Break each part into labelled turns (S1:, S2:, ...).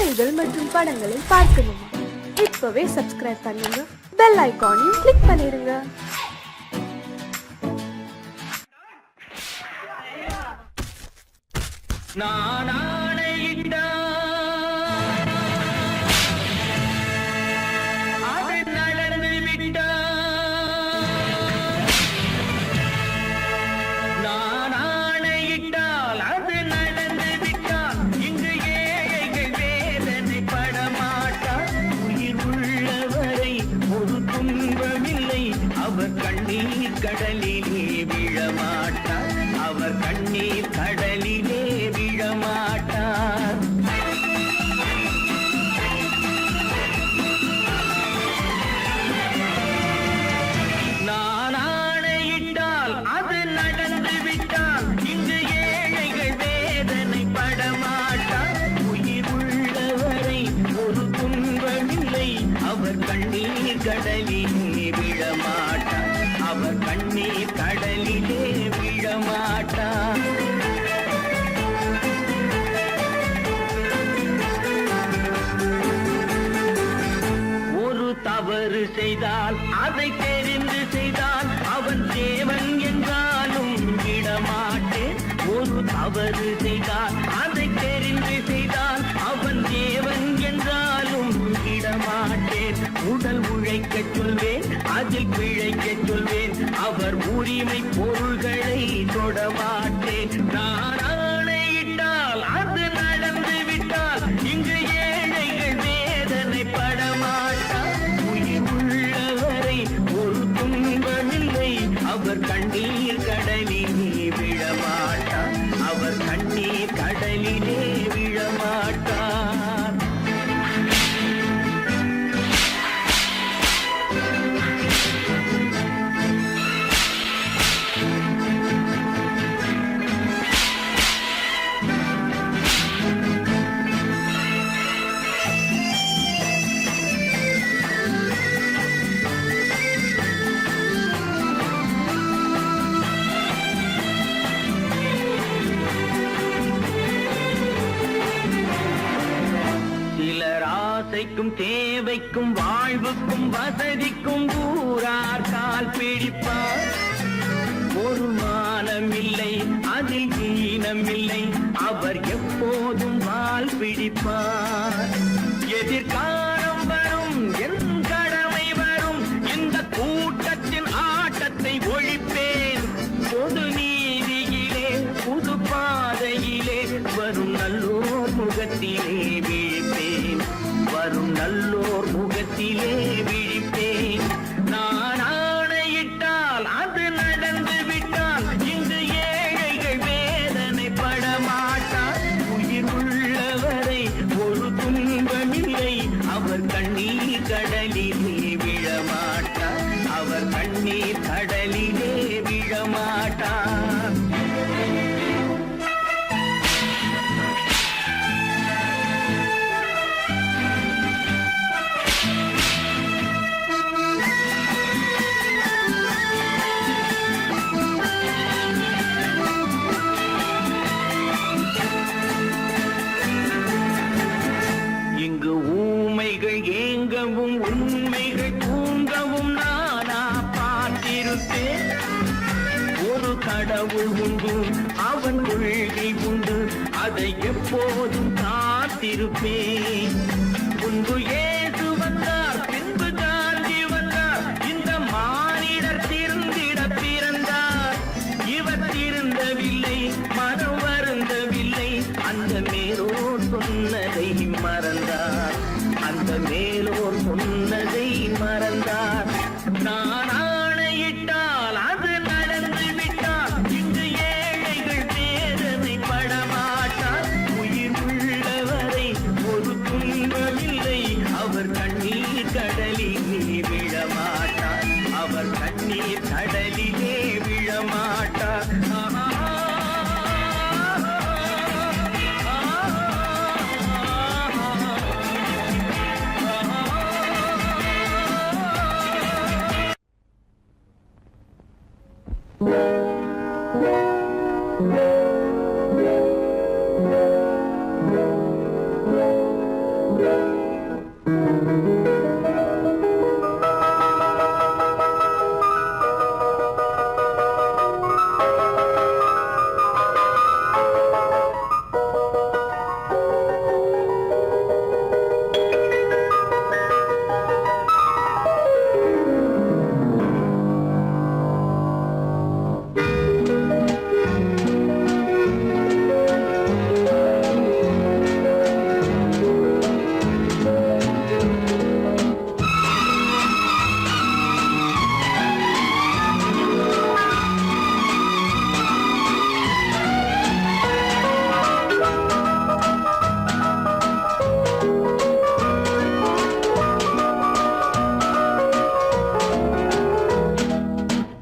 S1: செய்திகள் மற்றும் படங்களை பார்க்கணுமா? இப்பவே சப்ஸ்கிரைப் பண்ணுங்க, பெல் ஐகானையும் கிளிக் பண்ணிருங்க.
S2: கடலிலே விழமாட்டார், அவர் கண்ணீர் கடலிலே விழமாட்டார். நான் ஆணையிட்டால் அது நடந்து விட்டால் இங்கு ஏழைகள் வேதனை படமாட்டார். உயிர் உள்ளவரை ஒரு துன்பமில்லை, அவர் கண்ணீர் கடலிலே விழமாட்டார், அவர் கண்ணீர் கடலிலே விழமாட்டார். ஒரு தவறு செய்தால் அதை தெரிந்து செய்தால் அவன் தேவன் என்றாலும் விடமாட்டேன். ஒரு தவறு செய்தால் அதை தெரிந்து செய்தால் அவன் தேவன் என்றாலும் விடமாட்டேன். உடல் உழைக்கச் சொல்வேன், அதில் பிழைக்கச் சொல்வேன், அவர் உரிமை பொருள்களை தொடமாட்டேன். நான் ஆணையிட்டால் அது நடந்து விட்டால் இங்கு ஏழைகள் வேதனை படமாட்டார். உயிர் உள்ளவரை ஒரு துன்பமில்லை, அவர் கண்ணீர் கடலிலே விழமாட்டார், அவர் கண்ணீர் கடலிலே விழமாட்டார். ஆசைக்கும் தேவைக்கும் வாழ்வுக்கும் வசதிக்கும் ஊரார் கால் பிடிப்பார். ஒரு மானமில்லை, அதில் ஈனமில்லை, அவர் எப்போதும் வால் பிடிப்பார். எதிர்காலம் வரும், என் கடமை வரும், இந்த கூட்டத்தின் ஆட்டத்தை ஒழிப்பேன். பொது நீதியிலே புது பாதையிலே வரும் நல்லோர் முகத்திலே விழிப்பேன், வரும் நல்லோர் முகத்திலே விழிப்பேன். நான் ஆணையிட்டால் அது நடந்து விட்டால் இங்கு ஏழைகள் வேதனை படமாட்டார். உயிர் உள்ளவரை ஒரு துன்பமில்லை, அவர் கண்ணீர் கடலிலே விழமாட்டார், அவர் கண்ணீர் கடலிலே விழமாட்டார். இங்கு ஊமைகள் ஏங்கவும் உண்மைகள் தூங்கவும் நானா பார்த்திருப்பேன். ஒரு கடவுள் உண்டு, அவன் கொள்கை உண்டு, அதை எப்போதும் காத்திருப்பேன். முன்பு இயேசு வந்தார், பின்பு காந்தி வந்தார், இந்த மானிடர் திருந்திட பிறந்தார். இவர் திருந்தவில்லை, மனம் வருந்தவில்லை, அந்த மேலோர் சொன்னதை மறந்தார், அந்த மேலோர் சொன்னதை மறந்தார். நான் ஆணையிட்டால் அது நடந்து விட்டால் இங்கு ஏழைகள் வேதனை படமாட்டார். உயிர் உள்ளவரை ஒரு துன்பமில்லை, அவர் கண்ணீர் கடலிலே விழமாட்டார், அவர் கண்ணீர் கடலிலே விழமாட்டார்.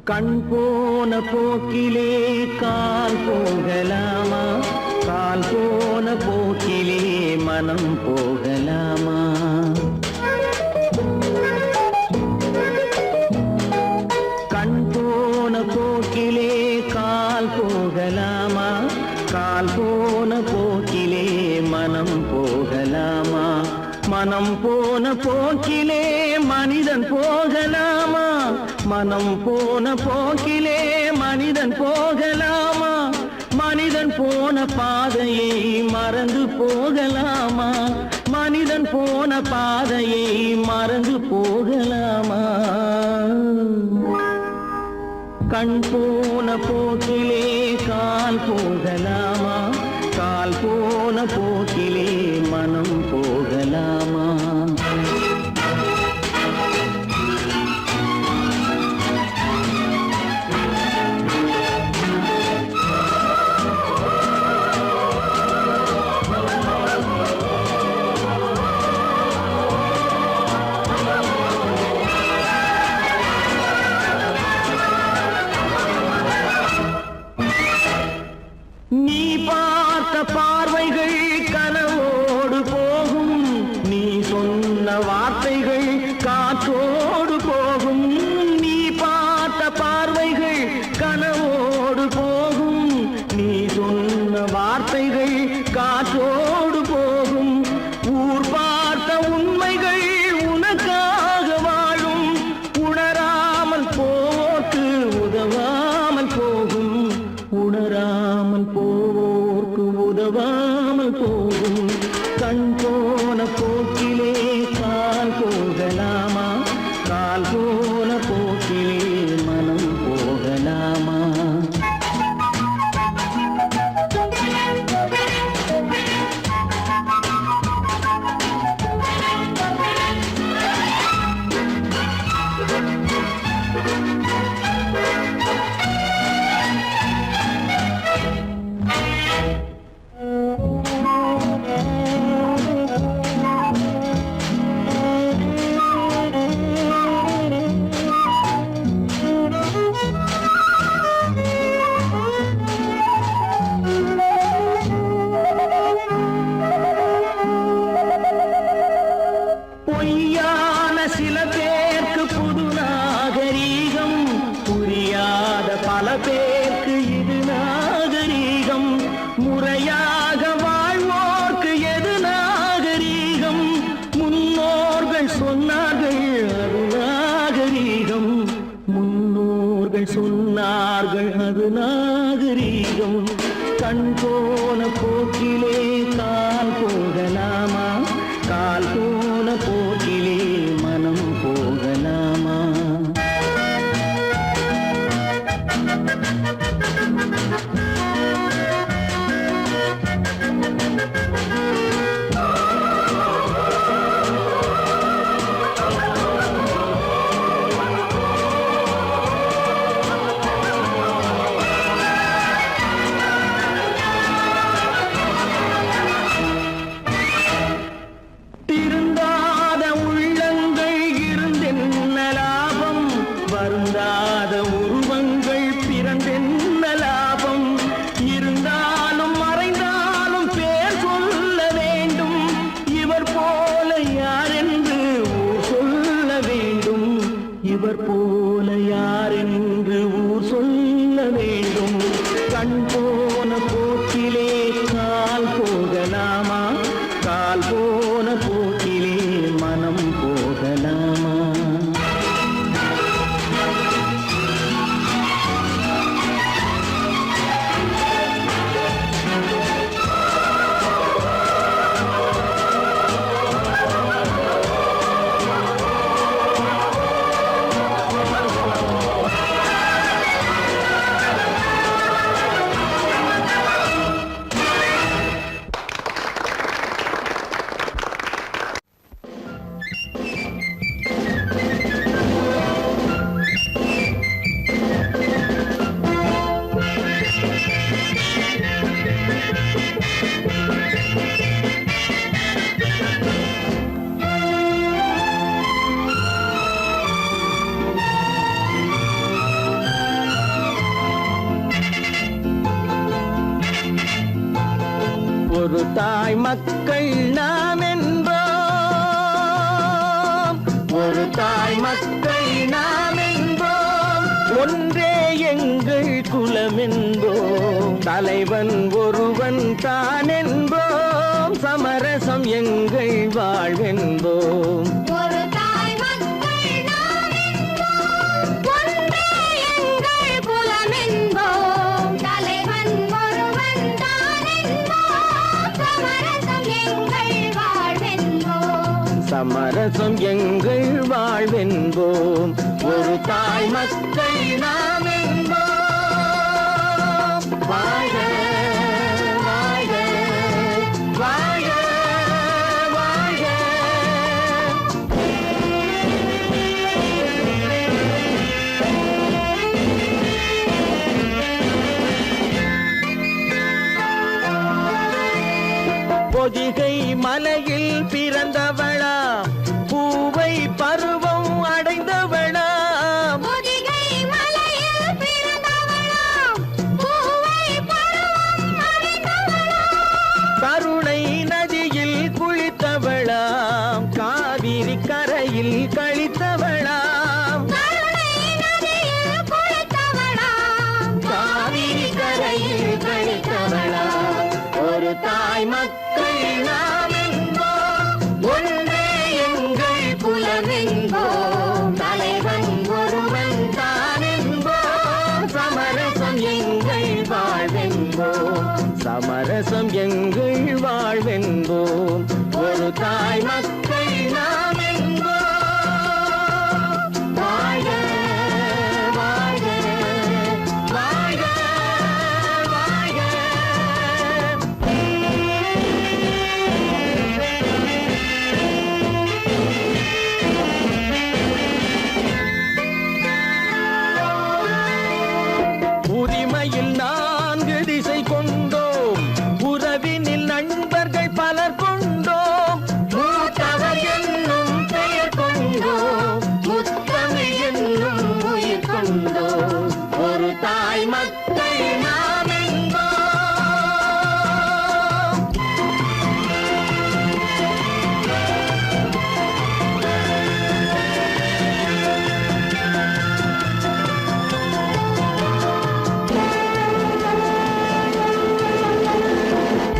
S2: கண் போன போக்கிலே கால் போகலாமா, கால் போன போக்கிலே மனம் போகலாமா? கண் போன போக்கிலே கால் போகலாமா, கால் போன போக்கிலே மனம் போகலாமா? மனம் போன போக்கிலே மனிதன் போகலாமா? மனம் போன போக்கிலே மனிதன் போகலாமா? மனிதன் போன பாதையை மறந்து போகலாமா? மனிதன் போன பாதையை மறந்து போகலாமா? கண் போன போக்கிலே கால் போகலாமா, கால் போன போக்கிலே மனம் போகலாமா? நீ பார்த்த பார்வைகள் கனவோடு போகும், நீ சொன்ன வார்த்தைகள் காற்றோடு போகும். நீ பார்த்த பார்வைகள் கனவோடு போகும், நீ சொன்ன வார்த்தைகள் காற்றோடு போகும். ஊர் பார்த்த உண்மைகள் உனக்காக வாழும், உணராமல் போக்கு உதவாமல் போகும், உணராமல் போவோர்க்கு உதவாமல் போகும். கண் போன போக்கிலே கால் போகலாமா, கால் போன போக்கிலே மனம் போகலாமா? பொய்யான சில பேருக்கு புது நாகரீகம், புரியாத பல பேருக்கு இது நாகரீகம். முறையாக வாழ்வோர்க்கு எது நாகரீகம்? முன்னோர்கள் சொன்னார்கள் அது நாகரீகம், முன்னோர்கள் சொன்னார்கள் அது நாகரீகம். கண் போன போக்கிலே கால் போகலாமா, கால் போன போக்கிலே மனம் போகலாமா? போன போக்கிலே மனம் போகலாமா? ஒரு தாய் மக்கள் நாம் என்போம், ஒரு தாய் மக்கள் நாம் என்போம், ஒன்றே எங்கள் குலம் என்போம், தலைவன் ஒருவன் தான் என்போம், சமரசம் எங்கள் வாழ்வென்போம்.
S3: ஒரு தாய் மக்கள் நாம் என்போம், ஒன்றே எங்கள் குலம் என்போம், தலைவன் ஒருவன் தான் என்போம், சமரசம் எங்கள் வாழ்வென்போம்.
S2: சமரசம் எங்கள் வாழ்வென்போம். ஒரு தாய் மக்கள் நாம் என்போம். வாழ்க வாழ்க வாழ்க வாழ்க. பொதிகை மலையில் பிறந்தவளா, பூவை பருவம் அடைந்தவளா,
S3: பொதிகை மலையில் பிறந்தவளாம், பூவை பருவம் அடைந்தவளாம்,
S2: கருணை நதியில் குளித்தவளாம், காவிரி கரையில் கழித்தவளாம்,
S3: கருணை நதியில் குளித்தவளாம்,
S2: காவிரி கரையில் கழித்தவளாம். ஒரு தாய் மக்கள் நாம் என்போம், ஒன்றே எங்கள் குலம் என்போம், தலைவன் ஒருவன் தான் என்போம், சமரசம் எங்கள் வாழ்வென்போம், சமரசம் எங்கள் வாழ்வென்போம். ஒரு தாய் மக்கள் நாம் என்போம். வாழ்க வாழ்க வாழ்க வாழ்க. உரிமையில் 4 திசை கொண்டோம், உறவினில் நண்பர்கள் பலர் கொண்டோம், மூத்தவர் என்னும் பெயர் கொண்டோம், முத்தமிழ் என்னும் உயிர் கொண்டோம். ஒரு தாய் மக்கள் நாம் என்போம்.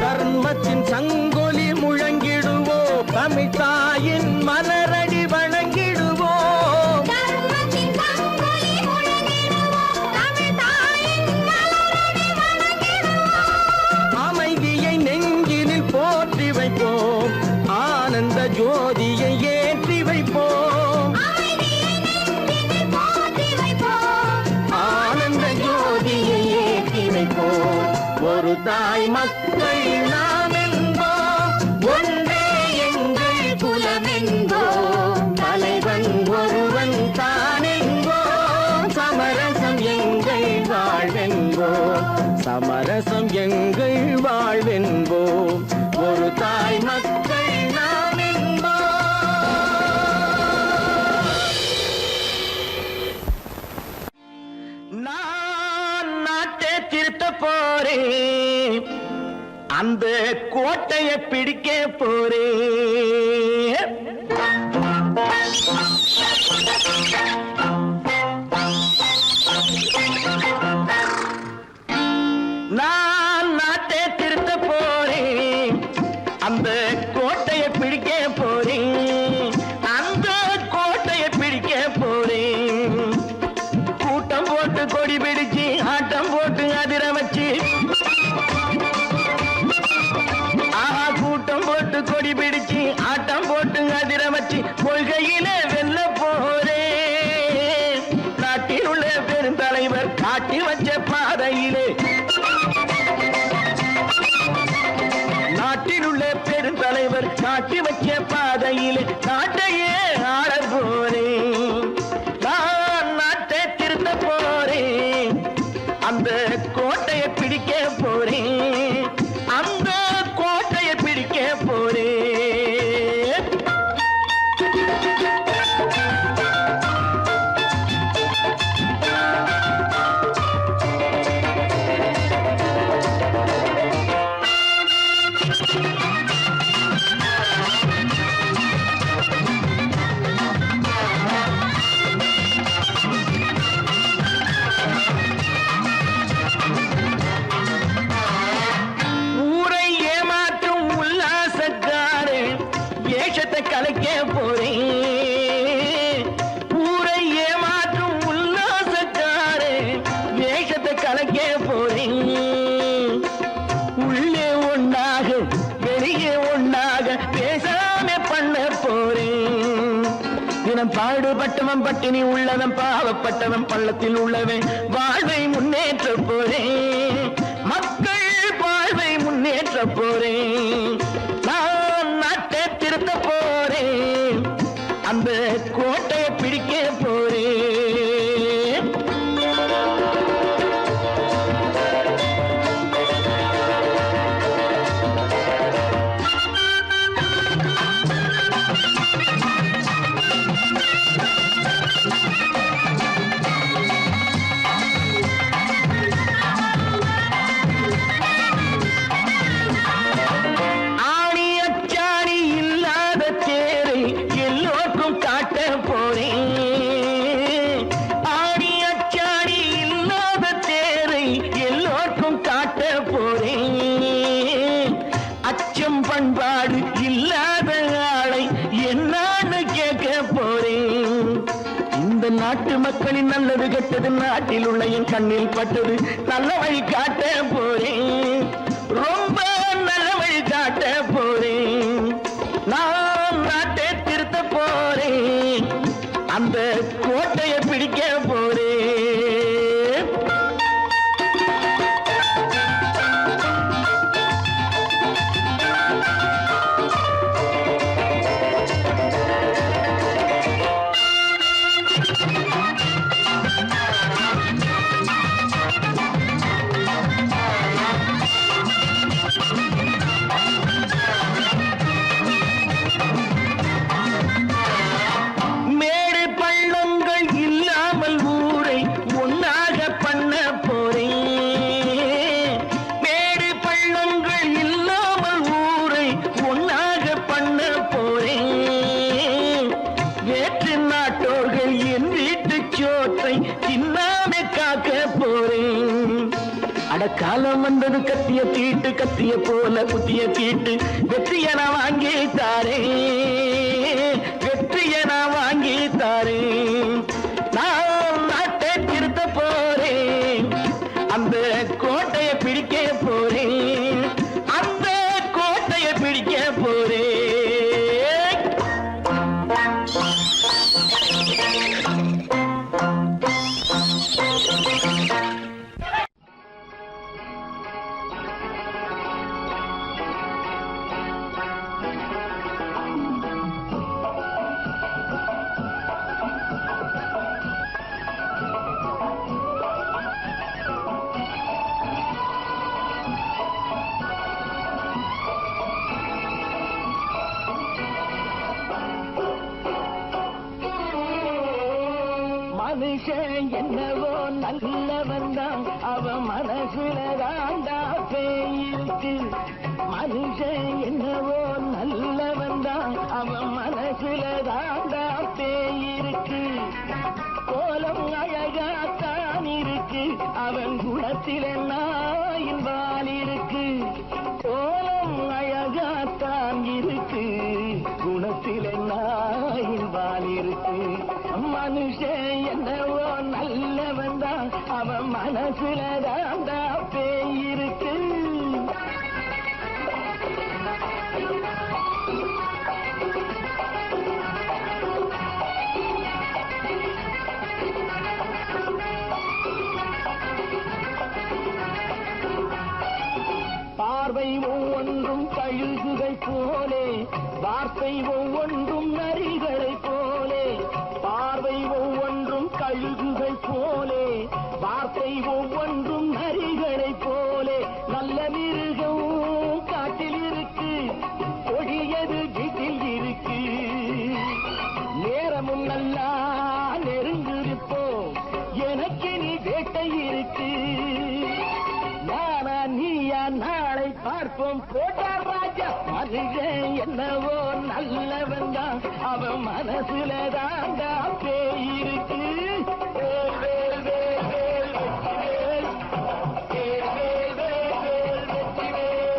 S2: தர்மத்தின் சங்கொலி முழங்கிடுவோம், தமிழ் தாயின் மலரடி வணங்கிடுவோம்,
S3: தர்மத்தின் சங்கொலி முழங்கிடுவோம், தமிழ் தாயின் மலரடி வணங்கிடுவோம்,
S2: அமைதியை நெஞ்சினில் போற்றி வைப்போம், ஆனந்த ஜோதியை ஏற்றி வைப்போம்,
S3: அமைதியை நெஞ்சினில் போற்றி வைப்போம்,
S2: ஆனந்த ஜோதியை ஏற்றி வைப்போம். ஒரு தாய் மக்கள் நாம் என்போம், ஒன்றே எங்கள் குலம் என்போம், தலைவன் ஒருவன் தான் என்போம், சமரசம் எங்கள் வாழ்வென்போம், சமரசம் எங்கள் வாழ்வென்போம். ஒரு தாய் மக்கள் நாம் என்போம். நான் நாட்டை திருத்த போறேன், அந்த கோட்டையை பிடிக்க போறேன். நான் நாட்டை திருத்த போறேன், அந்த கோட்டையை பிடிக்க நாட்டி வச்ச பாதையில் நாட்டையே ஆள போறேன். நான் நாட்டை திருத்த போறேன், அந்த கோட்டையை பிடிக்க போறேன், அந்த கோட்டையை பிடிக்க போறேன். ஊரை ஏமாற்றும் உல்லாசக்காரன் வேஷத்தை கலைக்க போறேன். ஊரை ஏமாற்றும் உல்லாசக்காரன் வேஷத்தை கலைக்க போறேன். உள்ளே ஒண்ணாக வெளியே ஒண்ணாக பேசாம பண்ண போறேன். தினம் பாடுபட்டவன் பட்டினி உள்ளவன் பாவப்பட்டவன் பள்ளத்தில் உள்ளவன் வாழ்வை முன்னேற்ற போறேன். மக்கள் வாழ்வை முன்னேற்ற போறேன். நான் நாட்டை திருத்த போறேன், அந்த கோட்டையை பிடிக்க போறேன். ஆணி அச்சாணி இல்லாத தேரை எல்லோருக்கும் காட்ட போறேன். ஆணி அச்சாணி இல்லாத தேரை எல்லோருக்கும் காட்ட போறேன். அச்சம் பண்பாடு இல்லாத ஆளை என்னான்னு கேட்க போறேன். இந்த நாட்டு மக்களின் நல்லது கெட்டது நாட்டில் உள்ள என் கண்ணில் பட்டது நல்ல வழி காட்ட போறேன். ரொம்ப நல்ல வழி காட்ட போறேன். நான் நாட்டை திருத்த போறேன், அந்த கோட்டையை பிடிக்க போறேன். மேடு பள்ளங்கள் இல்லாமல் ஊரை ஒன்னாக பண்ண போறேன். மேடு பள்ளங்கள் இல்லாமல் ஊரை ஒன்னாக பண்ண போறேன். வேற்று நாட்டோர்கள் என் வீட்டு சோற்றை தின்னாம காக்க போறேன். அடக்காலம் வந்தது கத்திய தீட்டு, கத்திய போல குத்திய தீட்டு, வெற்றிய நான் வாங்கி தாரேன், வெற்றிய நான் வாங்கி தாரேன். நான் நாட்டை திருத்த போறேன், அந்த கோட்டையை பிடிக்க போறேன், அந்த கோட்டையை பிடிக்க போறேன். மனுஷன் என்னவோ நல்லவன் தான், அவன் மனசுல தாண்டா பேயிருக்கு. மனுஷன் என்னவோ நல்லவன் தான், அவன் மனசுல தாண்டா பேயிருக்கு. கோலம் அழகாத்தான் இருக்கு, அவன் குணத்தில நாயின் வால் இருக்கு. கோலம் அழகாத்தான் இருக்கு, குணத்தில நாயின் வால் இருக்கு. மனுஷன் என்னவோ நல்லவன் தான், அவன் மனசுல தாண்டா பேயிருக்கு. பார்வை ஒவ்வொன்றும் கழுகுகள் போலே வார்த்தை ஒவ்வொன்றும் நரிகளை போலே, பார்வை ஒவ்வொன்றும் கழுகுகள் போலே, வார்த்தை ஒவ்வொன்றும் நரிகளை போலே, நல்ல மிருகம் காட்டில் இருக்கு, கொடியது வீட்டில் இருக்கு. நேரமும் நல்லா நெருங்கிருப்போம், எனக்கு நீ வேட்டை இருக்கு. நானா நீயா நாளை பார்ப்போம், போட்டார் ராஜா. மனுஷன் என்னவோ நல்லவன் தான், அவன் மனசுல தாண்டா பேய் இருக்கு. வேல், வேல், வேல், வேல், வெற்றிவேல். வேல், வேல், வேல், வேல், வெற்றிவேல்.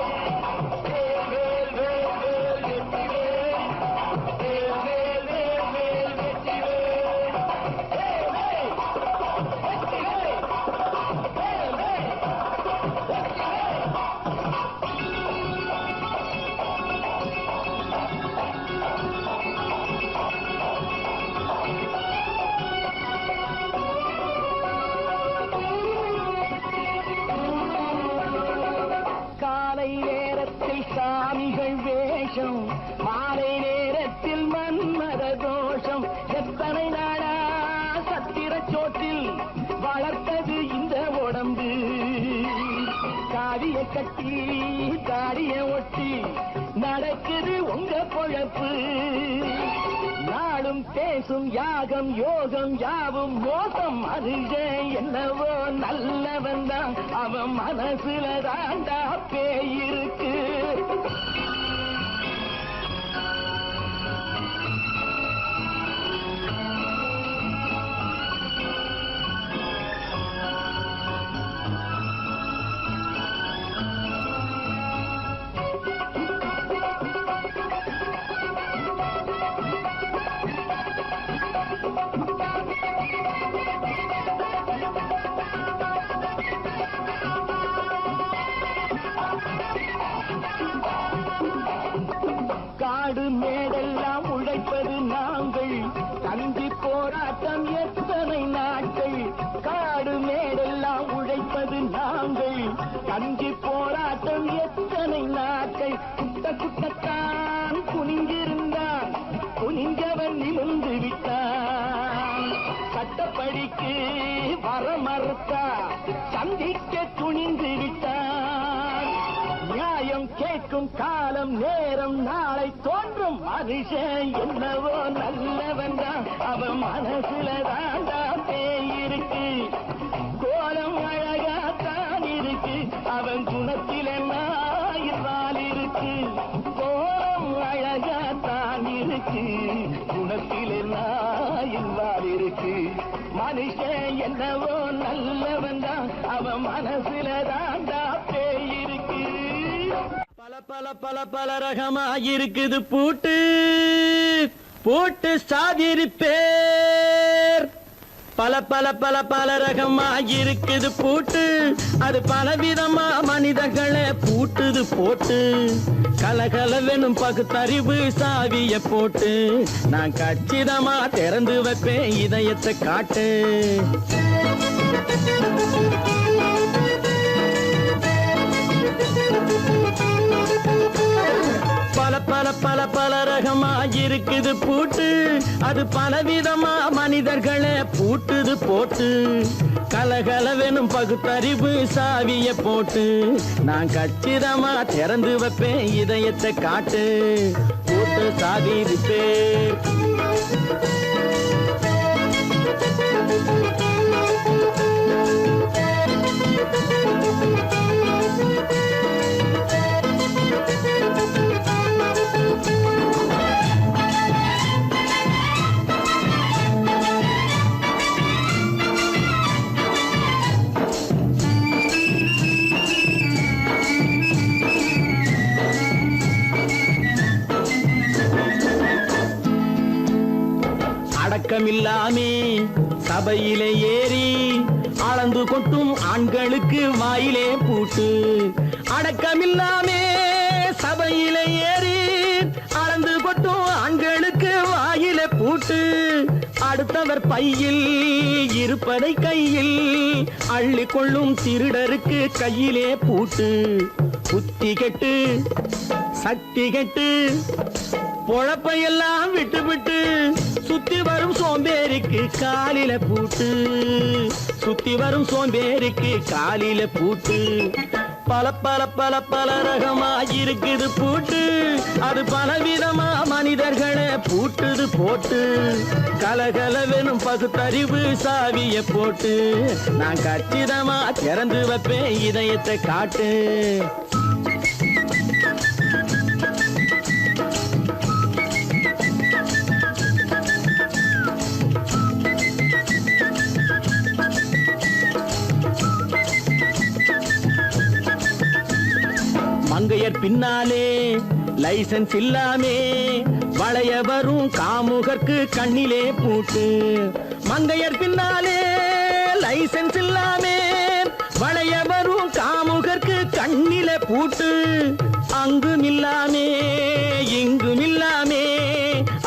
S2: வேல், வேல், வேல், வேல், வெற்றிவேல். வேல், வேல், வேல், வேல், வெற்றிவேல். வேல், வேல், வெற்றிவேல். வேல், வேல், வெற்றிவேல். காலை நேரத்தில் சாமிகள் வேஷம், மாலை நேரத்தில் மன்மத தோஷம். எத்தனை நாளா சத்திர சோற்றில் வளர்த்தது இந்த உடம்பு. காவிய கட்டி தாடிய ஒட்டி நடக்குது உங்க பொழப்பு. நாளும் பேசும் யாகம் யோகம் யாவும் மோசம். மனுஷன் என்னவோ நல்லவன் தான், அவன் மனசுல தாண்டா பேய் இருக்கு. காடு மேடெல்லாம் உழைப்பது நாங்கள், தந்தி போராட்டம் எத்தனை நாட்கள். காடு மேடெல்லாம் உழைப்பது நாங்கள், தந்தி போராட்டம் எத்தனை நாட்கள். குட்ட குட்டத்தான் குனிஞ்சிருந்தான், குனிஞ்சவன் நிமிர்ந்து விட்டான். சட்டப்படிக்கு வர மறுத்தா, சந்திக்க துணிந்து விட்டான். நியாயம் கேட்கும் காலம் நேரம் நாளை தோன்றும். மனுஷன் என்னவோ நல்லவன் தான், அவன் மனசுல தாண்டா பேய் இருக்கு. கோலம் அழகாத்தான் இருக்கு, அவன் குணத்தில நாயிரால் இருக்கு. கோலம் அழகாத்தான் இருக்கு, குணத்தில நாயிரால் இருக்கு. மனுஷன் என்னவோ நல்லவன் தான், அவன் மனசுல தாண்டா பேய் இருக்கு. பல பல பல பல ரகமா இருக்குது பூட்டு, பூட்டு சாதிரி பேர். பல பல பல பல ரகமா இருக்குது பூட்டு, அது பலவிதமா மனிதர்களை பூட்டுது போட்டு. கலகலவெனும் பகுத்தறிவு சாவிய போட்டு, நான் கச்சிதமா திறந்து வைப்பேன் இதயத்தை காட்டு. பல பல பல பல ரகமா இருக்குது பூட்டு, அது பலவிதமா மனிதர்களை பூட்டுது போட்டு. கலகலவெனும் பகுத்தறிவு சாவிய போட்டு, நான் கச்சிதமா திறந்து வைப்பேன் இதயத்தை காட்டு. பூட்டு சாவி பேர். அடக்கமில்லாமே சபையிலே ஏறி அளந்து கொட்டும் ஆண்களுக்கு வாயிலே பூட்டு. அடக்கமில்லாமே சபையிலே ஏறி அளந்து கொட்டும் ஆண்களுக்கு வாயிலே பூட்டு. அடுத்தவர் பையில் இருப்பதை கையில் அள்ளி கொள்ளும் திருடருக்கு கையிலே பூட்டு. புத்தி கெட்டு சக்தி கெட்டு பொழப்பையெல்லாம் விட்டு விட்டு சுத்தி வரும் சோம்பேறிக்கு காலில பூட்டு, சுத்தி வரும் சோம்பேறிக்கு காலில பூட்டு. பல பல பல பல ரகமா இருக்குது பூட்டு, அது பலவிதமா மனிதர்களை பூட்டுது போட்டு. கலகலவெனும் பகுத்தறிவு சாவிய போட்டு நான் கச்சிதமா திறந்து வைப்பேன் இதயத்தை காட்டு. மங்கையர் பின்னாலே லைசன்ஸ் இல்லாமே வளைய வரும் காமுகர்க்கு கண்ணிலே பூட்டு. மங்கையர் பின்னாலே லைசன்ஸ் இல்லாமே வளைய வரும் காமுகர்க்கு கண்ணிலே பூட்டு. அங்கும் இல்லாமே இங்கும் இல்லாமே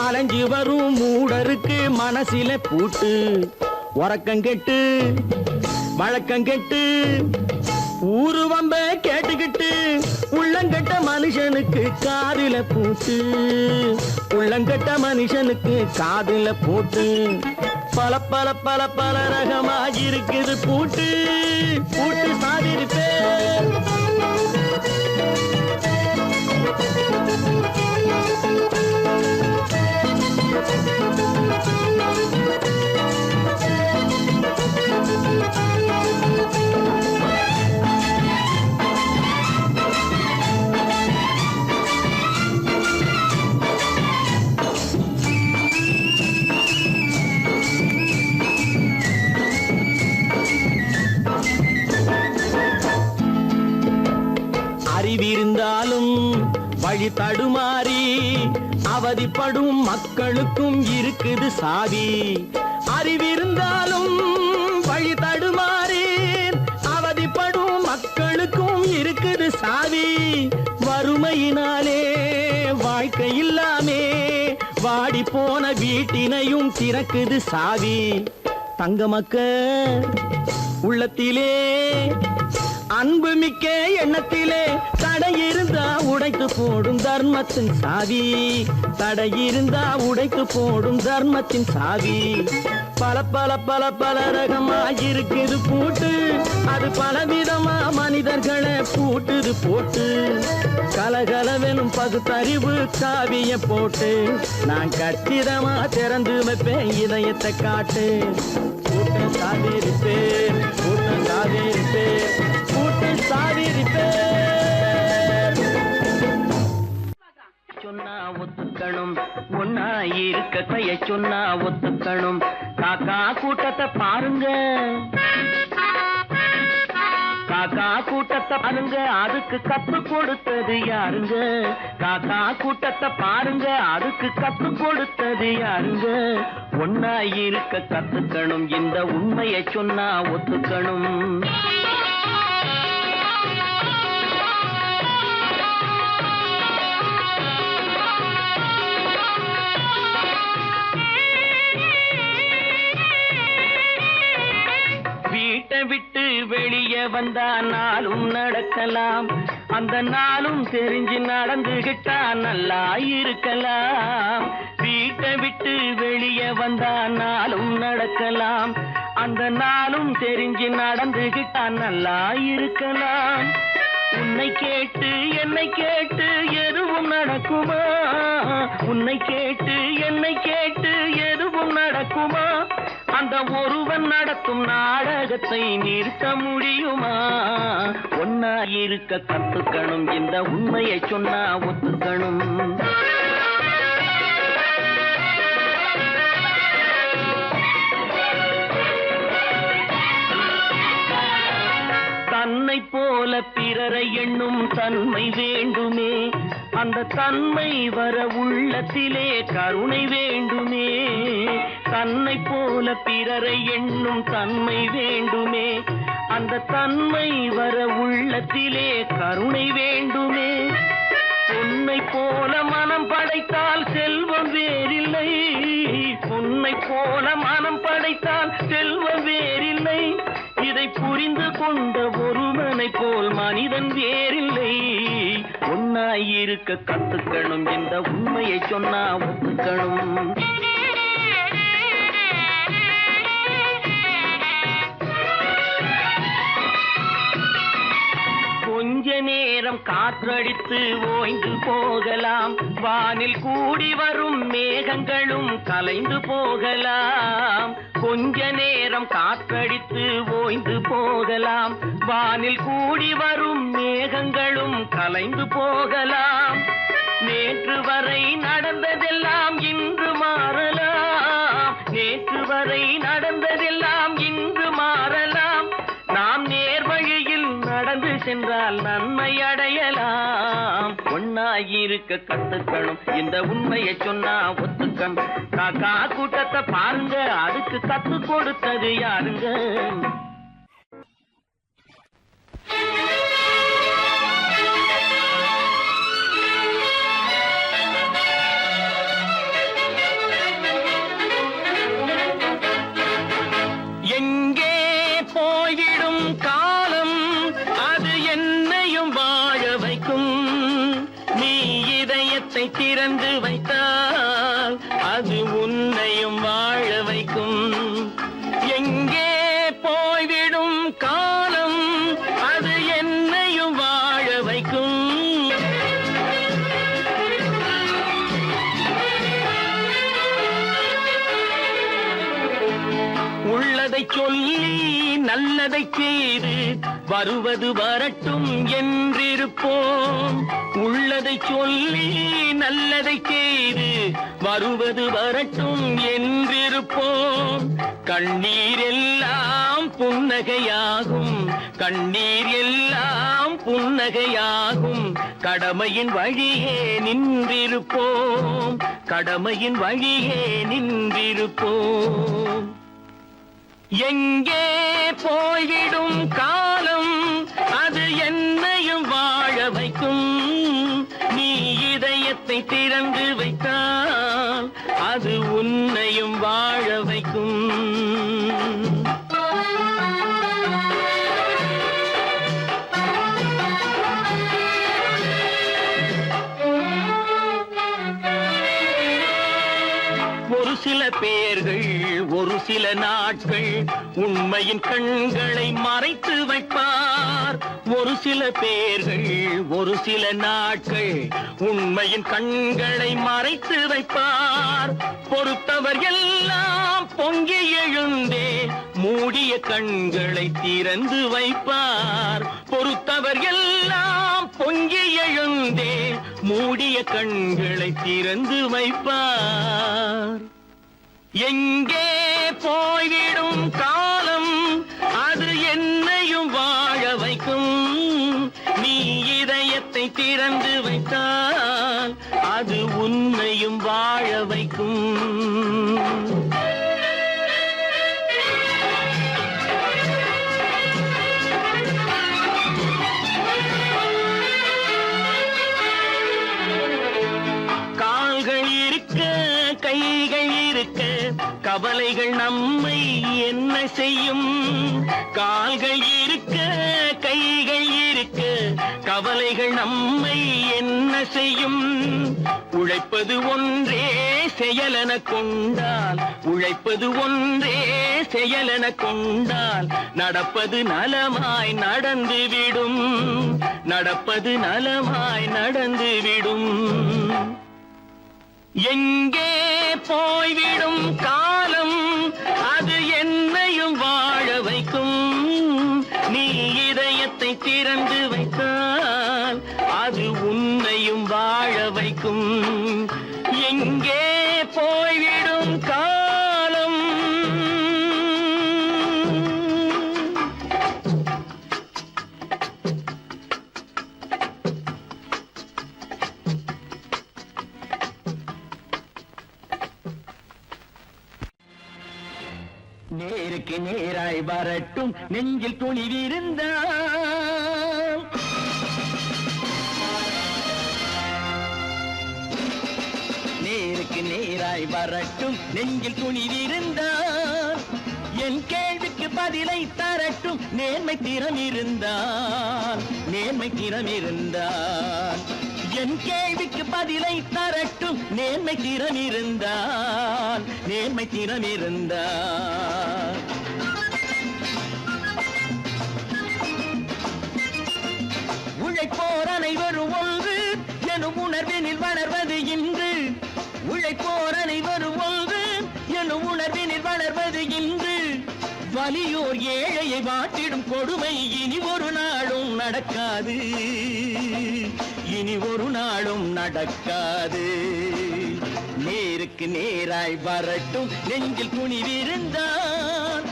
S2: அலைஞ்சு வரும் மூடருக்கு மனசில பூட்டு. உறக்கம் கெட்டு வழக்கம் கெட்டு ஊரு வம்ப கேட்டுக்கிட்டு உள்ளங்கட்ட மனுஷனுக்கு காதில பூட்டு, உள்ளங்கட்ட மனுஷனுக்கு காதில பூட்டு. பல பல பல பல ரகமா இருக்குது பூட்டு, பூட்டு சாதிருப்பே. அறிவிருந்தாலும் வழி தடுமாறி அவதிப்படும் மக்களுக்கும் இருக்குது சாவி. அறிவிருந்தாலும் வழி தடுமாறி அவதிப்படும் மக்களுக்கும் இருக்குது சாவி. வறுமையினாலே வாழ்க்கை இல்லாமே வாடி போன வீட்டினையும் திறக்குது சாவி. தங்க மக்க உள்ளத்திலே அன்பு மிக்க எண்ணத்திலே தடை இருந்தா உடைத்து போடும் தர்மத்தின் சாவி, தடை இருந்தா உடைத்து போடும் தர்மத்தின் சாவி. பல பல பல பல ரகமா இருக்குது பூட்டு, அது பலவிதமா மனிதர்களை பூட்டுது போட்டு. கலகலவெனும் பகுத்தறிவு சாவிய போட்டு நான் கச்சிதமா திறந்து வைப்பேன் இதயத்தை காட்டு. பூட்டு சாதிருப்பேன், பூட்டு சாதிருப்பேன், பூட்டு சாதிருப்பேன். சொன்னா ஒத்துக்கணும், ஒன்னா இருக்க கைய சொன்னா ஒத்துக்கணும். காக்கா கூட்டத்தை பாருங்க, காக்கா கூட்டத்தை பாருங்க, அதுக்கு கத்து கொடுத்தது யாருங்க? காக்கா கூட்டத்தை பாருங்க, அதுக்கு கத்து கொடுத்தது யாருங்க? ஒன்னா இருக்க கத்துக்கணும், இந்த உண்மையை சொன்னா ஒத்துக்கணும். வீட்டை விட்டு வெளியே வந்தா நாளும் நடக்கலாம், அந்த நாளும் தெரிஞ்சு நடந்துகிட்டா நல்லா இருக்கலாம். வீட்டை விட்டு வெளியே வந்தா நாளும் நடக்கலாம், அந்த நாளும் தெரிஞ்சு நடந்துகிட்டா நல்லா இருக்கலாம். உன்னை கேட்டு என்னை கேட்டு எதுவும் நடக்குமா? உன்னை கேட்டு என்னை கேட்டு எதுவும் நடக்குமா? அந்த ஒருவன் நடத்தும் நாடகத்தை நிறுத்த முடியுமா? ஒன்னா இருக்க கத்துக்கணும், இந்த உண்மையை சொன்னா ஒத்துக்கணும். தன்னை போல பிறரை எண்ணும் தன்மை வேண்டுமே, அந்த தன்மை வர உள்ளத்திலே கருணை வேண்டுமே. தன்னை போல பிறரை எண்ணும் தன்மை வேண்டுமே, அந்த தன்மை வர உள்ளத்திலே கருணை வேண்டுமே. பொன்னை போல மனம் படைத்தால் செல்வம் வேறில்லை, பொன்னை போல மனம் படைத்தால் செல்வம் வேறில்லை. இதை புரிந்து கொண்ட ஒருவனை உன்னை போல் மனிதன் வேறில்லை. ஒன்னாயிருக்க கத்துக்கணும், இந்த உண்மையை சொன்னா ஒத்துக்கணும். கொஞ்ச நேரம் காற்றடித்து ஓய்ந்து போகலாம், வானில் கூடி வரும் மேகங்களும் கலைந்து போகலாம். கொஞ்ச நேரம் காற்றடித்து ஓய்ந்து போகலாம், வானில் கூடி வரும் மேகங்களும் கலைந்து போகலாம். நேற்று வரை நடந்ததெல்லாம் இன்று மாறலாம், நேற்று வரை நடந்ததெல்லாம் இன்று மாறலாம். நாம் நேர்வழியில் நடந்து சென்றால் நன்மை அடையலாம். ஒன்னாயிருக்க கத்துக்கணும், இந்த உண்மையை சொன்னா ஒத்துக்கணும். காக்கா கூட்டத்தை பாருங்க, அதுக்கு கத்து கொடுத்தது யாருங்க? எங்கே போய்விடும் காலம், அது என்னையும் வாழ வைக்கும். நீ இதயத்தை திறந்து வைத்தால் அது உன்னையும் வாழ வைக்கும். எங்கே போய்விடும் காலம், அது என்னையும் வாழ வைக்கும். உள்ளதை சொல்லி நல்லதை செய்து வருவது வரட்டும் என்றிருப்போம். உள்ளதை சொல்லி நல்லதை செய்து வருவது வரட்டும் என்றிருப்போம். கண்ணீர் எல்லாம் புன்னகையாகும், கண்ணீர் எல்லாம் புன்னகையாகும். கடமையின் வழியே நின்றிருப்போம், கடமையின் வழியே நின்றிருப்போம். எங்கே போய்விடும் காலம், அது என்னையும் வாழ வைக்கும். நீ இதயத்தை திறந்து வைத்தால் அது உன்னையும் வாழ வைக்கும். ஒரு சில பேர்கள் ஒரு சில நாட்கள் உண்மையின் கண்களை மறைத்து வைப்பார். ஒரு சில பேர்கள் ஒரு சில நாட்கள் உண்மையின் கண்களை மறைத்து வைப்பார். பொறுத்தவர் எல்லாம் பொங்கி எழுந்தே மூடிய கண்களை திறந்து வைப்பார். பொறுத்தவர் எல்லாம் பொங்கி எழுந்தே மூடிய கண்களை திறந்து வைப்பார். எங்கே போய்விடும் காலம், அது என்னையும் வாழ வைக்கும். நீ இதயத்தை திறந்து வைத்தால் அது உன்னையும் வாழ வைக்கும். கால்கள் இருக்க கைகள் இருக்க கவலைகள் நம்மை என்ன செய்யும்? கால்கள் இருக்க கைகள் இருக்க கவலைகள் நம்மை என்ன செய்யும்? உழைப்பது ஒன்றே செயலென கொண்டால், உழைப்பது ஒன்றே செயலென கொண்டால் நடப்பது நலமாய் நடந்துவிடும், நடப்பது நலமாய் நடந்துவிடும். எங்கே போய்விடும் காலம், அது என்னையும் வாழ வைக்கும். நீ இதயத்தை திறந்து வைத்தால் அது உன்னையும் வாழ வைக்கும். எங்கே போய்விடும் காலம். நேருக்கு நேராய் வரட்டும் நெஞ்சில் துணிவிருந்தால், நேருக்கு நேராய் வரட்டும் நெஞ்சில் துணிவிருந்தால், என் கேள்விக்கு பதிலை தரட்டும் நேர்மை திறம் இருந்தால் என் கேள்விக்கு பதிலை தரட்டும் நேர்மை திறம் இருந்தால் உழைப்போர் அனைவரும் ஒன்று எனும் உணர்வினில் வளர்வது இன்று உழைப்போர் அனைவரும் ஒன்று எனும் உணர்வினில் வளர்வது இன்று வலியோர் ஏழையை வாட்டிடும் கொடுமை இனி ஒரு நாளும் நடக்காது நேருக்கு நேராய் வரட்டும் நெஞ்சில் துணிவிருந்தான்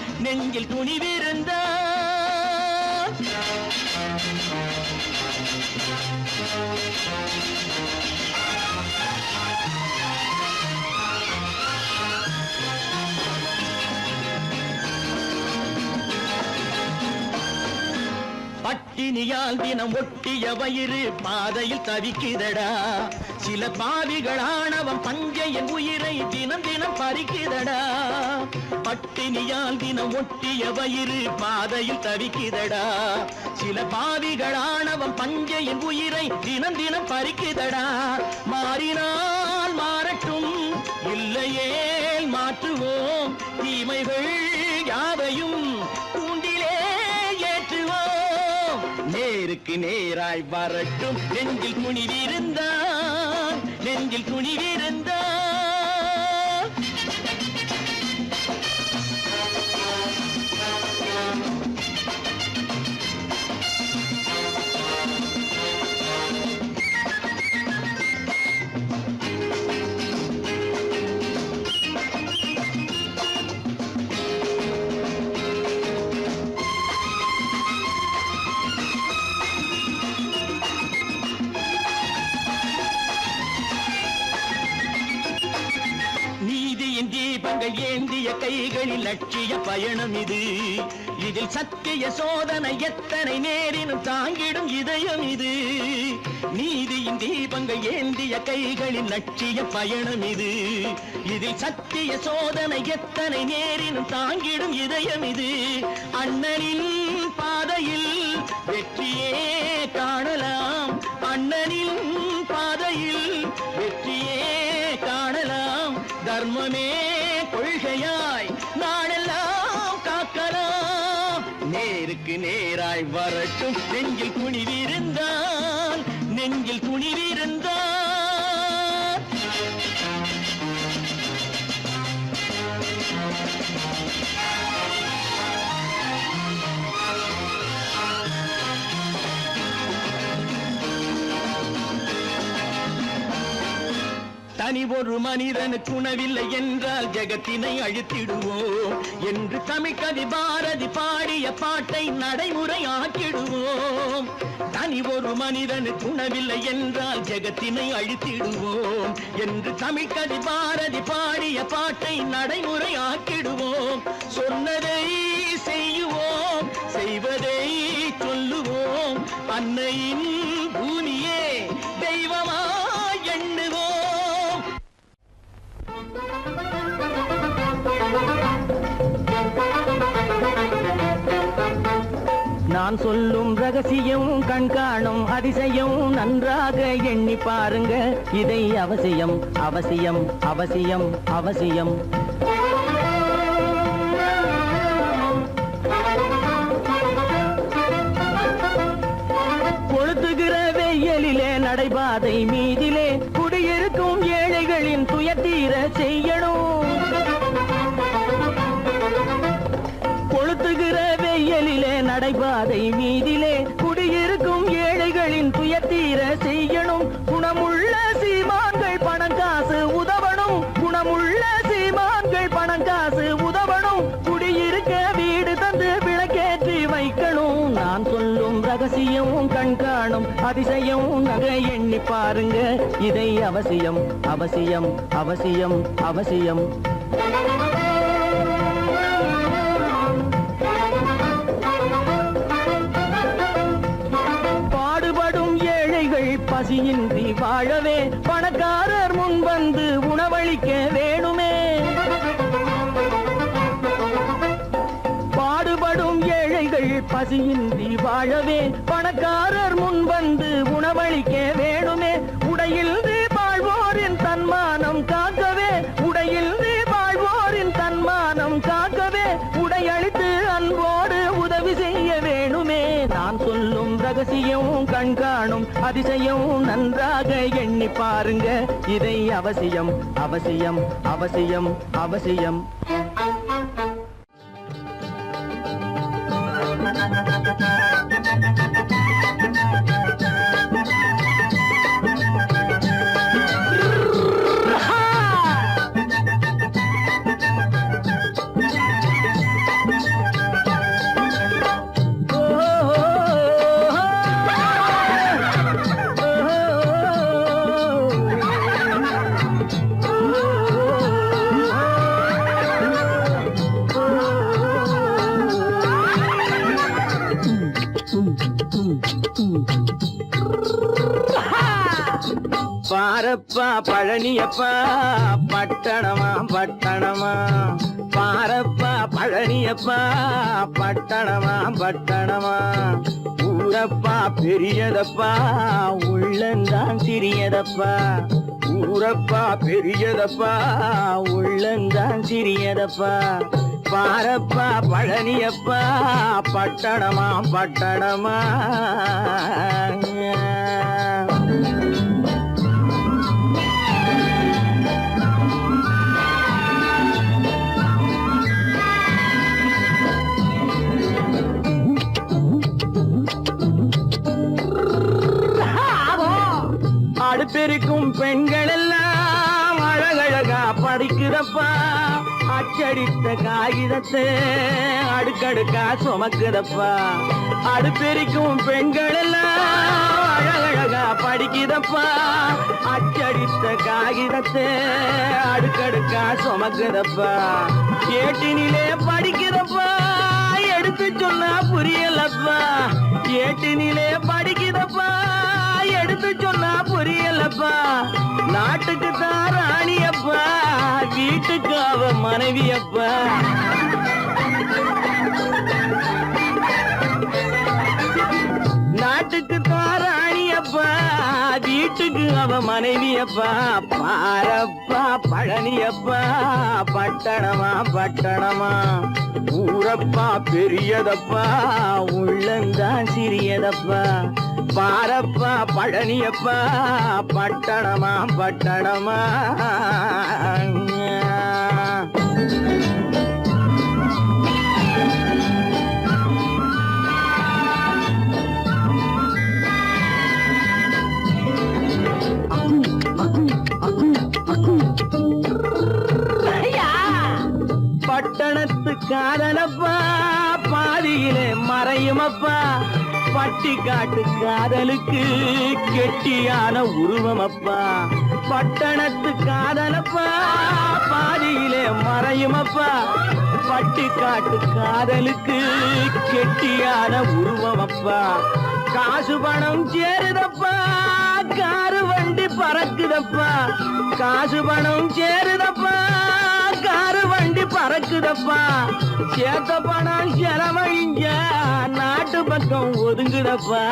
S2: பட்டினியால் தினம் ஒட்டிய வயிறு பாதையில் தவிக்குதடா சில பாவிகளானவன் பஞ்சையின் உயிரை தினம் பறிக்குதடா பட்டினியால் தினம் ஒட்டிய வயிறு பாதையில் தவிக்குதடா சில பாவிகளானவன் பஞ்சையின் உயிரை தினம் பறிக்குதடா மாறினால் மாறட்டும் இல்லையே மாற்றுவோம் தீமைகள் யாவையும் கூண்டிலே ஏற்றுவோம் நேருக்கு நேராய் வரட்டும் நெஞ்சில் துணிவிருந்தான் தீபங்கள் ஏந்திய கைகளில் லட்சிய பயணம் இது இதில் சத்திய சோதனை எத்தனை நேரினும் தாங்கிடும் இதயம் இது நீதியின் தீபங்கள் ஏந்திய கைகளில் லட்சிய பயணம் இது இதில் சத்திய சோதனை எத்தனை நேரினும் தாங்கிடும் இதயம் இது அண்ணனின் பாதையில் வெற்றியே காணலாம் அண்ணனின் பாதையில் வெற்றியே காணலாம் தர்மமே கொள்கையாய் நாடெல்லாம் காக்கலாம் நேருக்கு நேராய் வரட்டும் நெஞ்சில் துணிவிருந்தான் தனி ஒரு மனிதனுக்கு உணவில்லை என்றால் ஜெகத்தினை அழித்திடுவோம் என்று தமிழ்கவி பாரதி பாடிய பாட்டை நடைமுறையாக்கிடுவோம் தனி ஒரு மனிதனுக்கு உணவில்லை என்றால் ஜெகத்தினை அழித்திடுவோம் என்று தமிழ்கவி பாரதி பாடிய பாட்டை நடைமுறையாக்கிடுவோம் சொன்னதை செய்யுவோம் செய்வதை சொல்லுவோம் அன்னையின் பூமியே தெய்வமா எண்ணுவோம் நான் சொல்லும் ரகசியம் கண்காணும் அதிசயம் நன்றாக எண்ணி பாருங்க இதை அவசியம் அவசியம் அவசியம் அவசியம் கொளுத்துகிற வெயிலிலே நடைபாதை மீதிலே குடியிருக்கும் ஏழைகளின் துயத்தீர செய்யணும் கொளுத்துகிற வெயிலிலே நடைபாதை மீதிலே குடியிருக்கும் ஏழைகளின் துயத்தீர செய்யணும் குணமுள்ள சீமான்கள் பணம் காசு உதவணும் குணமுள்ள சீமான்கள் பணம் காசு உதவணும் குடியிருக்க வீடு தந்து விளக்கேற்றி வைக்கணும் நான் சொல்லும் ரகசியம் கண்காணும் அதிசயம் நகை எண்ணி பாருங்க இதை அவசியம் அவசியம் அவசியம் அவசியம் பசியின்றி வாழவே பணக்காரர் முன் வந்து உணவளிக்க வேணுமே பாடு பசியின்றி வாழவே பணக்காரர் முன் வந்து உணவளிக்க வேணுமே. உடையில் வாழ்வோரின் தன்மானம் காக்கவே, உடையில் வாழ்வோரின் தன்மானம் காக்கவே, உடையளித்து அன்போடு உதவி செய்ய வேணுமே. நான் சொல்லும் ரகசியம் கண்காணும் அதிசயம் நன்றாக எண்ணி பாருங்க. இதை அவசியம் அவசியம் அவசியம் அவசியம். பாரப்பா பழனியப்பா பட்டணமா பட்டணமா, பாரப்பா பழனியப்பா பட்டணமா பட்டணமா. ஊரப்பா பெரியதப்பா உள்ளந்தான் சிறியதப்பா, ஊரப்பா பெரியதப்பா உள்ளந்தான் சிறியதப்பா. பாரப்பா பழனியப்பா பட்டணமா பட்டணமா. அடுப்பெருக்கும் பெண்கள் எல்லாம் அழகழகா படிக்கிறப்பா, அச்சடித்த காகிதத்தை அடுக்கடுக்கா சுமக்குதப்பா. அடுப்பெருக்கும் பெண்கள் எல்லாம் அழகழகா படிக்கிறப்பா, அச்சடித்த காகிதத்தை அடுக்கடுக்கா சுமக்குதப்பா. ஏட்டினிலே படிக்கிறப்பா எடுத்து சொன்னா புரியலப்பா, ஏட்டினிலே படிக்கிறப்பா எடுத்து சொன்னா புரியலப்பா. நாட்டுக்கு தான் ராணியப்பா, வீட்டுக்கு அவ மனைவியப்பா. நாட்டுக்கு தான் ராணியப்பா, வீட்டுக்கு அவ மனைவியப்பா. பாரப்பா பழனியப்பா பட்டணமா பட்டணமா. ஊரப்பா பெரியதப்பா உள்ளந்தான் சிறியதப்பா. பாரப்பா பழனியப்பா பட்டணமா பட்டணமா. பட்டணத்து காதலப்பா பாதியிலே மறையுமப்பா. பட்டி காட்டு காதலுக்கு கெட்டியான உருவமப்பா. பட்டணத்து காதலப்பா பாதியிலே மறையுமப்பா. பட்டி காட்டு காதலுக்கு கெட்டியான உருவமப்பா. காசு பணம் சேருதப்பா காரு வண்டி பறக்குதப்பா. காசு பணம் சேருதப்பா காரு வண்டி பறக்குதப்பா. சேத்த பணம் செலவழிஞ்ச நாட்டு பக்கம் ஒதுங்குதப்பா.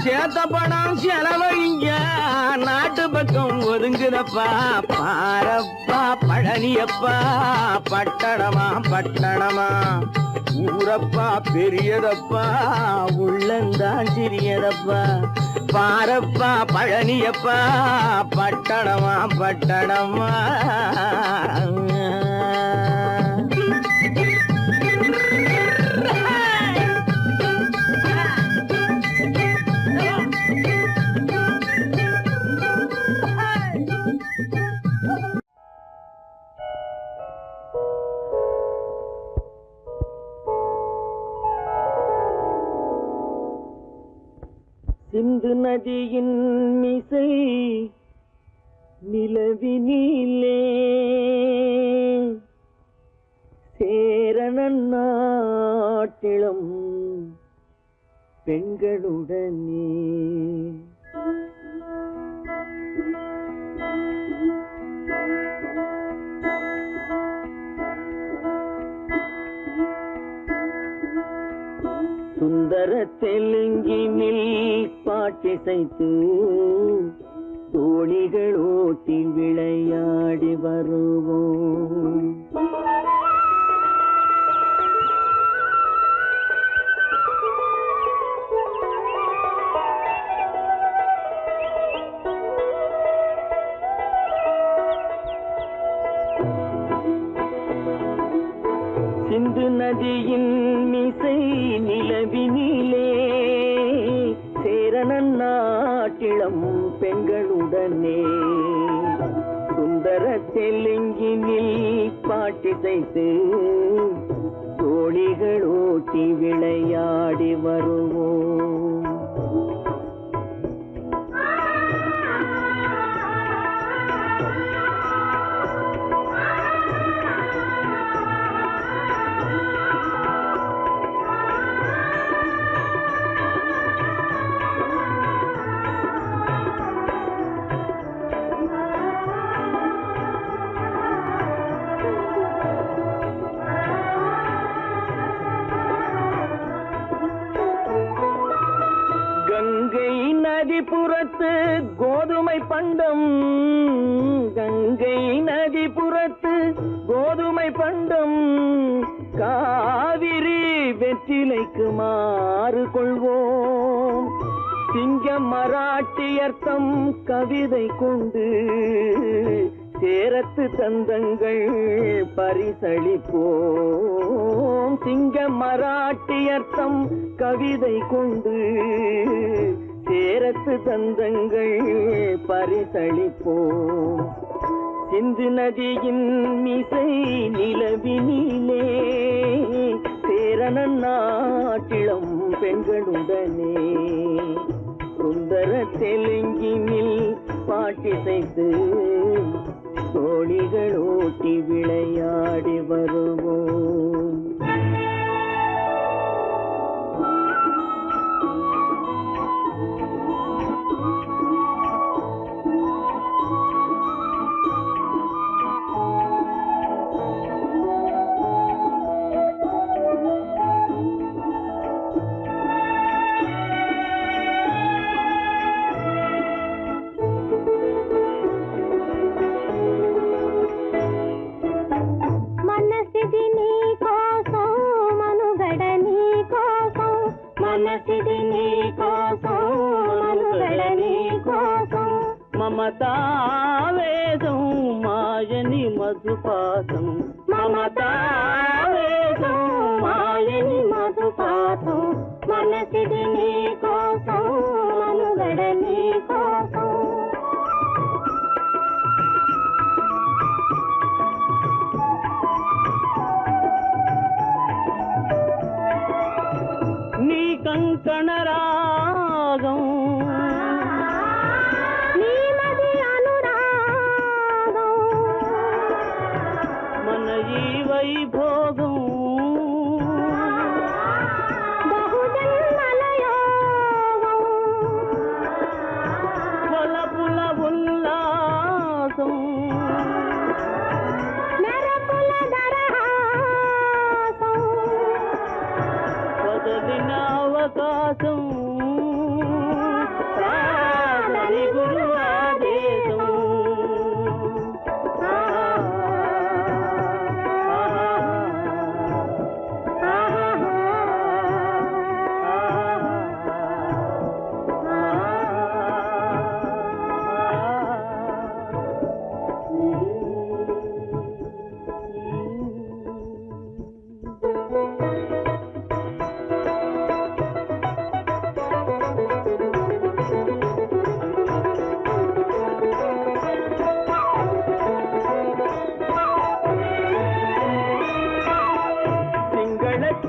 S2: சேத்த பணம் செலவழிஞ்ச நாட்டு பக்கம் ஒதுங்குதப்பா. பாரப்பா பழனியப்பா பட்டணமா பட்டணமா. ஊரப்பா பெரியதப்பா உள்ளந்தான் சிறியதப்பா. பாரப்பா பழனியப்பா பட்டணமா பட்டணமா. சிந்து நதியின் மிசை நிலவினிலே சேரணன் நாட்டிளம் பெண்களுடனே பாட்டிசைத்து தோணிகள் ஓட்டி விளையாடி வருவோம். சிந்து நதியின் மிசை நிலவினிலே சேரணன் நாட்டிளம் பெண்களுடனே சுந்தர தெலுங்கினில் பாட்டிசைத்து தோணிகள் ஓட்டி விளையாடி வருவோம். கங்கை நதிபுறத்து கோதுமை பண்டம், கங்கை நதிபுறத்து கோதுமை பண்டம், காவிரி வெற்றிலைக்கு மாறு கொள்வோம். சிங்க மராட்டியர்த்தம் கவிதை கொண்டு சேரத்து தந்தங்கள் பரிசளிப்போம். சிங்க மராட்டியர்த்தம் கவிதை கொண்டு சேரத்து தந்தங்கள் பரிசளிப்போம். சிந்து நதியின் மிசை நிலவினிலே சேரணன் நாட்டிளம் பெண்களுடனே சுந்தர தெலுங்கினில் பாட்டிசைத்து தோணிகள் ஓட்டி விளையாடி வருவோம். మమతావేదం మాయని మధుపాతం, మమతావేదం మాయని మధుపాతం, మనసిది నీ కోసం మనుగడ నీ కోసం. నీ కంకణ రాగం వైభోగం బహుజన్మలయోగం కొలపుల ఉల్లాసం మెరపుల దరహాసం వదలిన అవకాశం సాగని గురు ఆదేశం.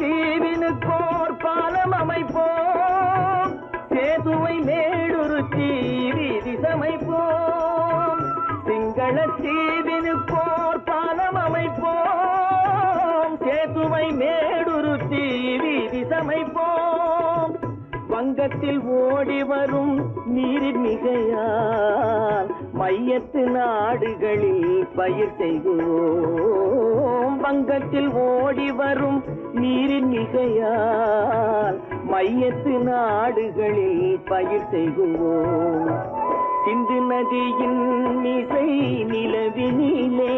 S2: தீவினுக்கோர் பாலம் அமைப்போம், சேதுவை மேடுருத்தி வீதி சமைப்போம். சிங்கள தீவினுக்கோர் பாலம் அமைப்போம், சேதுவை மேடுருத்தி வீதி சமைப்போம். வங்கத்தில் ஓடி வரும் நீரின் மிகையால் மையத்து நாடுகளில் பயிர் செய்வோம். வங்கத்தில் ஓடி வரும் நீரின் மிகையால் மையத்து நாடுகளில் பயிர் செய்குவோம். சிந்து நதியின் மிசை நிலவினிலே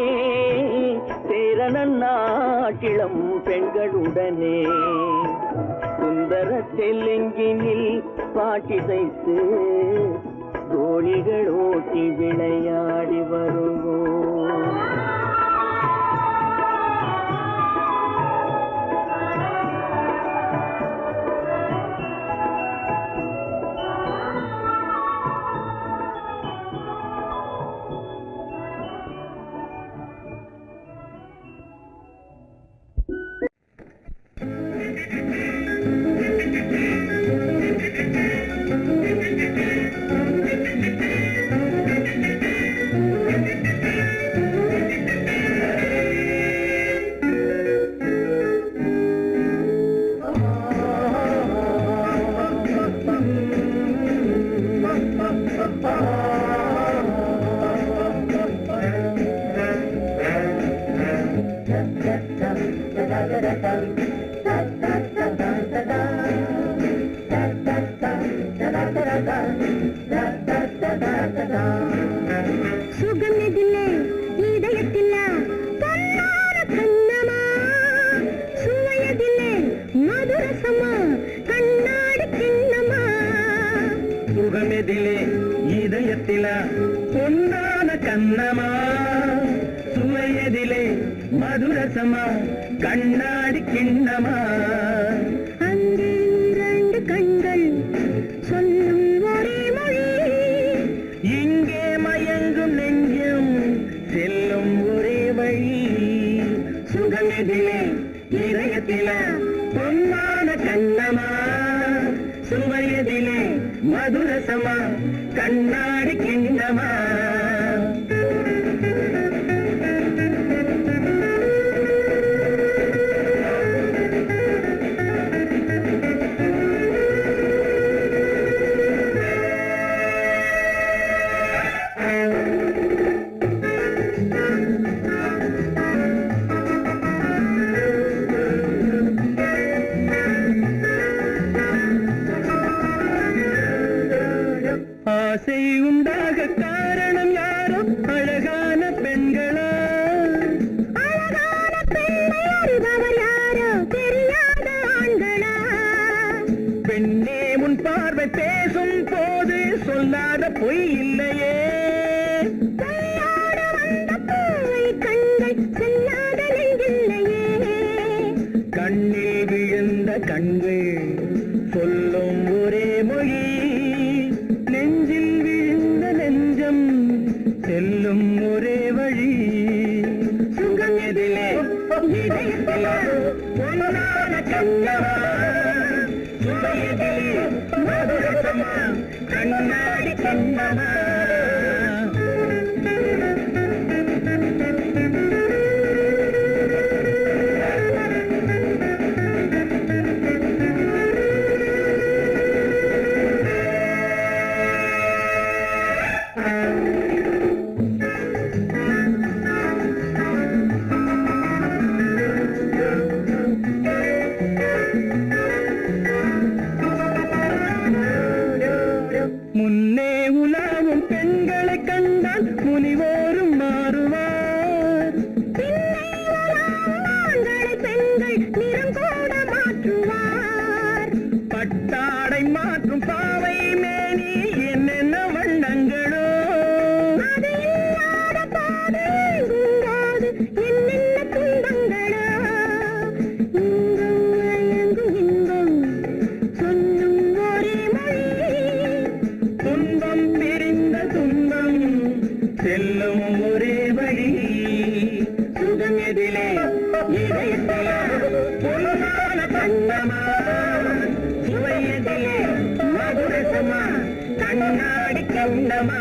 S2: சேரண நாட்டிளம் பெண்களுடனே சுந்தர தெலுங்கினில் பாட்டிசைத்து தோழிகள் ஓட்டி விளையாடி வருவோம்.
S3: சுகமிதிலே இதயத்தில பொன்னார கண்ணமா சுவையதிலே மதுரசமா கண்ணாடி கிண்ணமா.
S2: சுகமெதிலே இதயத்தில பொன்னான கண்ணமா சுவையதிலே மதுரசமா கண்ணாடி கிண்ணமா.
S3: அங்கே இரண்டு கண்கள் சொல்லும் ஒரே மொழி,
S2: இங்கே மயங்கும் நெஞ்சும் செல்லும் ஒரே வழி. சுகமெதிலே இதயத்தில பொன்னான கண்ணமா சுவையதிலே மதுரசமா கண்ணாடி கிண்ணமா. ஆசை உண்டாக காரணம் யாரோ அழகான பெண்களா?
S3: அழகான பெண்ணை அறிபவர் யாரோ தெரியாத ஆண்களா?
S2: பெண்ணே முன் பார்வை பேசும் போது சொல்லாத பொய் இல்லையே.
S3: கையோடு வந்த பூவை கண்கள் செல்லாத நெஞ்சில்லையே.
S2: கண்ணில் விழுந்த கண்கள் சொல்லும் ஒரே மொழி, நெஞ்சில் விழுந்த நெஞ்சம் செல்லும் ஒரே வழி. சுகம் எதிலே இதயத்தில பொன்னான கண்ணமா சுவையதிலே மதுரசமா கண்ணாடி கண்ணமா. முன்னே உலாவும் பெண்களை கண்டால் முனிவோரும் மாறுவார்.
S3: பின்னை உலாவும் ஆண்களை பெண்கள் நிறம் கூட மாற்றுவார்.
S2: பட்டாடை மாற்றும் பாவை மேனி என்னென்ன வண்ணங்களோ.
S3: அது இல்லாத போது எங்கும்போது என்னென்ன துன்பங்களோ. இங்கும் அயங்கும் இன்பம் சொல்லும் ஒரே மொழி,
S2: துன்பம் பிரிந்த துன்பம் செல்லும் ஒரே வழி. சுகம் எதிலே இதயத்தில பொன்னான கண்ணமா சுவையதிலே மதுரசமா கண்ணாடி கண்ணமா.